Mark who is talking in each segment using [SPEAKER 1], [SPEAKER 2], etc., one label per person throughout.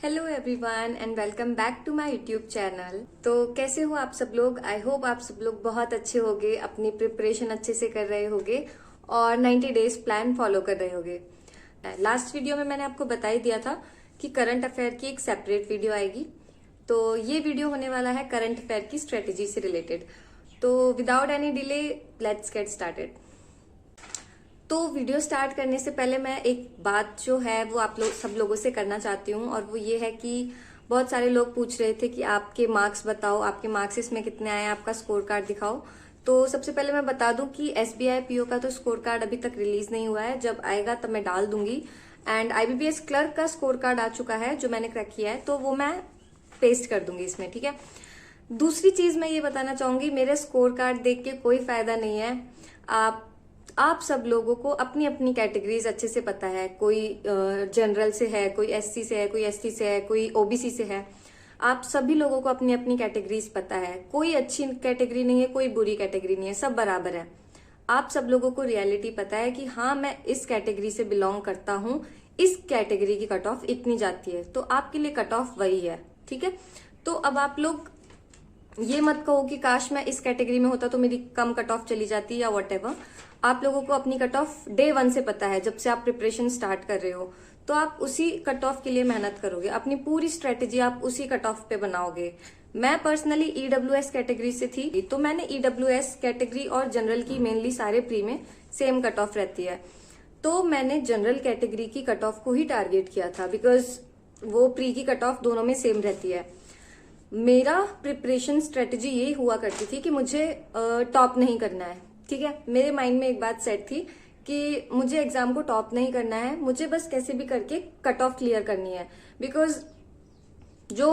[SPEAKER 1] Hello everyone and welcome back to my YouTube channel. तो कैसे हो आप सब लोग? आई होप आप सब लोग बहुत अच्छे होगे, अपनी प्रिपरेशन अच्छे से कर रहे होगे और 90 डेज प्लान फॉलो कर रहे होगे। लास्ट वीडियो में मैंने आपको बता ही दिया था कि करंट अफेयर की एक सेपरेट वीडियो आएगी। तो ये वीडियो होने वाला है करंट अफेयर की स्ट्रेटेजी से रिलेटेड। तो without any delay let's get started. तो वीडियो स्टार्ट करने से पहले मैं एक बात जो है वो आप लोग सब लोगों से करना चाहती हूँ, और वो ये है कि बहुत सारे लोग पूछ रहे थे कि आपके मार्क्स बताओ, आपके मार्क्स इसमें कितने आए, आपका स्कोर कार्ड दिखाओ। तो सबसे पहले मैं बता दूं कि एसबीआई पीओ का तो स्कोर कार्ड अभी तक रिलीज नहीं हुआ है, जब आएगा तब मैं डाल दूंगी। एंड आईबीपीएस क्लर्क का स्कोर कार्ड आ चुका है जो मैंने क्रैक किया है, तो वो मैं पेस्ट कर दूंगी इसमें, ठीक है। दूसरी चीज मैं ये बताना चाहूंगी, मेरे स्कोर कार्ड देख के कोई फायदा नहीं है। आप सब लोगों को अपनी अपनी कैटेगरीज अच्छे से पता है। कोई जनरल से है, कोई एससी से है, कोई एसटी से है, कोई ओबीसी से है। आप सभी लोगों को अपनी अपनी कैटेगरीज पता है। कोई अच्छी कैटेगरी नहीं है, कोई बुरी कैटेगरी नहीं है, सब बराबर है। आप सब लोगों को रियलिटी पता है कि हाँ मैं इस कैटेगरी से बिलोंग करता हूँ, इस कैटेगरी की कट ऑफ इतनी जाती है, तो आपके लिए कट ऑफ वही है, ठीक है। तो अब आप लोग ये मत कहो कि काश मैं इस कैटेगरी में होता तो मेरी कम कट ऑफ चली जाती या वॉटेवर। आप लोगों को अपनी कट ऑफ डे 1 से पता है, जब से आप प्रिपरेशन स्टार्ट कर रहे हो। तो आप उसी कट ऑफ के लिए मेहनत करोगे, अपनी पूरी स्ट्रेटेजी आप उसी कट ऑफ पे बनाओगे। मैं पर्सनली ईडब्ल्यूएस कैटेगरी से थी, तो मैंने ईडब्ल्यूएस कैटेगरी और जनरल की मेनली सारे प्री में सेम कट ऑफ रहती है, तो मैंने जनरल कैटेगरी की कट ऑफ को ही टारगेट किया था, बिकॉज वो प्री की कट ऑफ दोनों में सेम रहती है। मेरा प्रिपरेशन स्ट्रेटेजी यही हुआ करती थी कि मुझे टॉप नहीं करना है, ठीक है। मेरे माइंड में एक बात सेट थी कि मुझे एग्जाम को टॉप नहीं करना है, मुझे बस कैसे भी करके कट ऑफ क्लियर करनी है। बिकॉज जो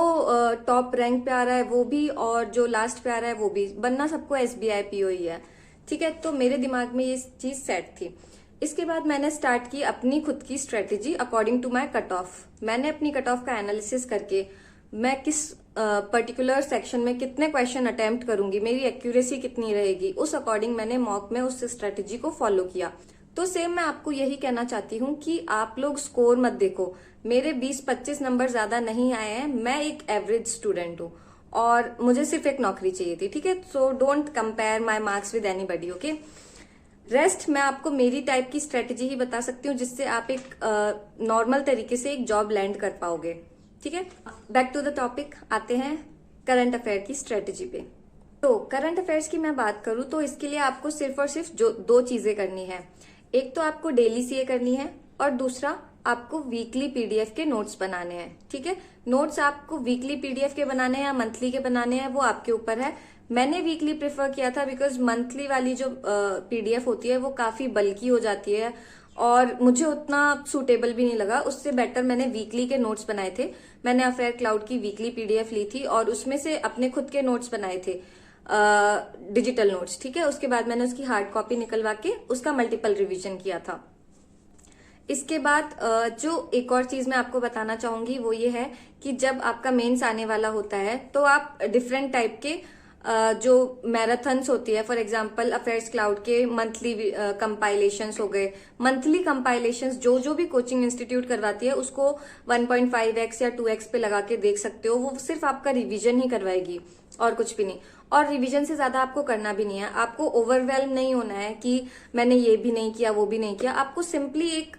[SPEAKER 1] टॉप रैंक पे आ रहा है वो भी, और जो लास्ट पे आ रहा है वो भी, बनना सबको एसबीआई पीओ ही है, ठीक है। तो मेरे दिमाग में ये चीज सेट थी। इसके बाद मैंने स्टार्ट की अपनी खुद की strategy according to my cut off. मैंने अपनी कट ऑफ का एनालिसिस करके मैं किस पर्टिकुलर सेक्शन में कितने क्वेश्चन अटेम्प्ट करूंगी, मेरी एक्यूरेसी कितनी रहेगी, उस अकॉर्डिंग मैंने मॉक में उस स्ट्रेटेजी को फॉलो किया। तो सेम मैं आपको यही कहना चाहती हूँ कि आप लोग स्कोर मत देखो। मेरे 20-25 नंबर ज्यादा नहीं आए हैं, मैं एक एवरेज स्टूडेंट हूँ और मुझे सिर्फ एक नौकरी चाहिए थी, ठीक है। So don't compare my marks with anybody, okay. Rest मैं आपको मेरी टाइप की स्ट्रेटेजी ही बता सकती हूँ, जिससे आप एक नॉर्मल तरीके से एक जॉब लैंड कर पाओगे, ठीक है। बैक टू द टॉपिक आते हैं, करंट अफेयर की स्ट्रेटेजी पे। तो करंट अफेयर्स की मैं बात करूं तो इसके लिए आपको सिर्फ और सिर्फ जो 2 चीजें करनी है। एक तो आपको डेली सीए करनी है, और दूसरा आपको वीकली पीडीएफ के नोट्स बनाने हैं, ठीक है। नोट्स आपको वीकली पीडीएफ के बनाने हैं या मंथली के बनाने हैं, वो आपके ऊपर है। मैंने वीकली प्रेफर किया था बिकॉज मंथली वाली जो पीडीएफ होती है वो काफी बल्की हो जाती है और मुझे उतना सूटेबल भी नहीं लगा। उससे बेटर मैंने वीकली के नोट्स बनाए थे। मैंने अफेयर क्लाउड की वीकली पीडीएफ ली थी और उसमें से अपने खुद के नोट्स बनाए थे, डिजिटल नोट्स, ठीक है। उसके बाद मैंने उसकी हार्ड कॉपी निकलवा के उसका मल्टीपल रिवीजन किया था। इसके बाद जो एक और चीज मैं आपको बताना चाहूंगी वो ये है कि जब आपका मेंस आने वाला होता है तो आप डिफरेंट टाइप के जो मैराथन्स होती है, फॉर एग्जांपल अफेयर्स क्लाउड के मंथली कंपाइलेशंस हो गए। मंथली कंपाइलेशंस जो भी कोचिंग इंस्टीट्यूट करवाती है उसको 1.5x या 2x पे लगा के देख सकते हो। वो सिर्फ आपका रिवीजन ही करवाएगी और कुछ भी नहीं, और रिवीजन से ज्यादा आपको करना भी नहीं है। आपको ओवरवेल्म नहीं होना है कि मैंने ये भी नहीं किया वो भी नहीं किया। आपको सिंपली एक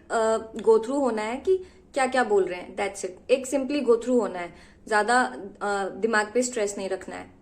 [SPEAKER 1] गो थ्रू होना है कि क्या क्या बोल रहे हैं, दैट्स इट। एक सिंपली गो थ्रू होना है, ज्यादा दिमाग पे स्ट्रेस नहीं रखना है।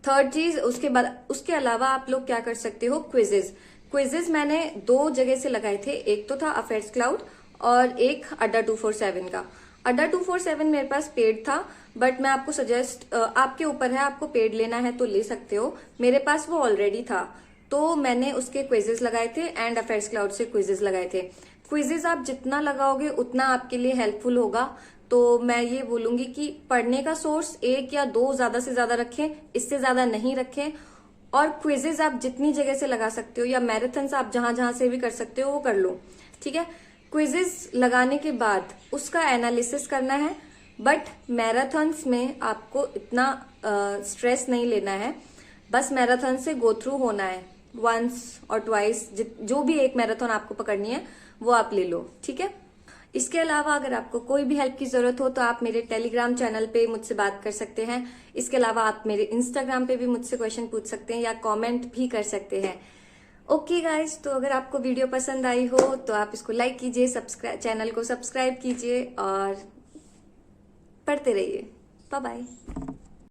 [SPEAKER 1] थर्ड चीज, उसके अलावा आप लोग क्या कर सकते हो, क्विजेज मैंने 2 जगह से लगाए थे। एक तो था अफेयर्स क्लाउड और एक अड्डा 247 का। अड्डा 247 मेरे पास पेड था, बट मैं आपको सजेस्ट, आपके ऊपर है, आपको पेड लेना है तो ले सकते हो। मेरे पास वो ऑलरेडी था तो मैंने उसके क्विजेज लगाए थे एंड अफेयर्स क्लाउड से क्विजेज लगाए थे। क्विजेज आप जितना लगाओगे उतना आपके लिए हेल्पफुल होगा। तो मैं ये बोलूंगी कि पढ़ने का सोर्स 1 या 2 ज्यादा से ज्यादा रखें, इससे ज्यादा नहीं रखें। और क्विजेज आप जितनी जगह से लगा सकते हो या मैराथन्स आप जहां जहां से भी कर सकते हो वो कर लो, ठीक है। क्विजेज लगाने के बाद उसका एनालिसिस करना है, बट मैराथन्स में आपको इतना स्ट्रेस नहीं लेना है। बस मैराथन से गो थ्रू होना है, वंस और ट्वाइस, जो भी एक मैराथन आपको पकड़नी है वो आप ले लो, ठीक है। इसके अलावा अगर आपको कोई भी हेल्प की जरूरत हो तो आप मेरे टेलीग्राम चैनल पे मुझसे बात कर सकते हैं। इसके अलावा आप मेरे इंस्टाग्राम पे भी मुझसे क्वेश्चन पूछ सकते हैं या कमेंट भी कर सकते हैं। ओके गाइज, तो अगर आपको वीडियो पसंद आई हो तो आप इसको लाइक कीजिए, चैनल को सब्सक्राइब कीजिए और पढ़ते रहिए। Bye bye.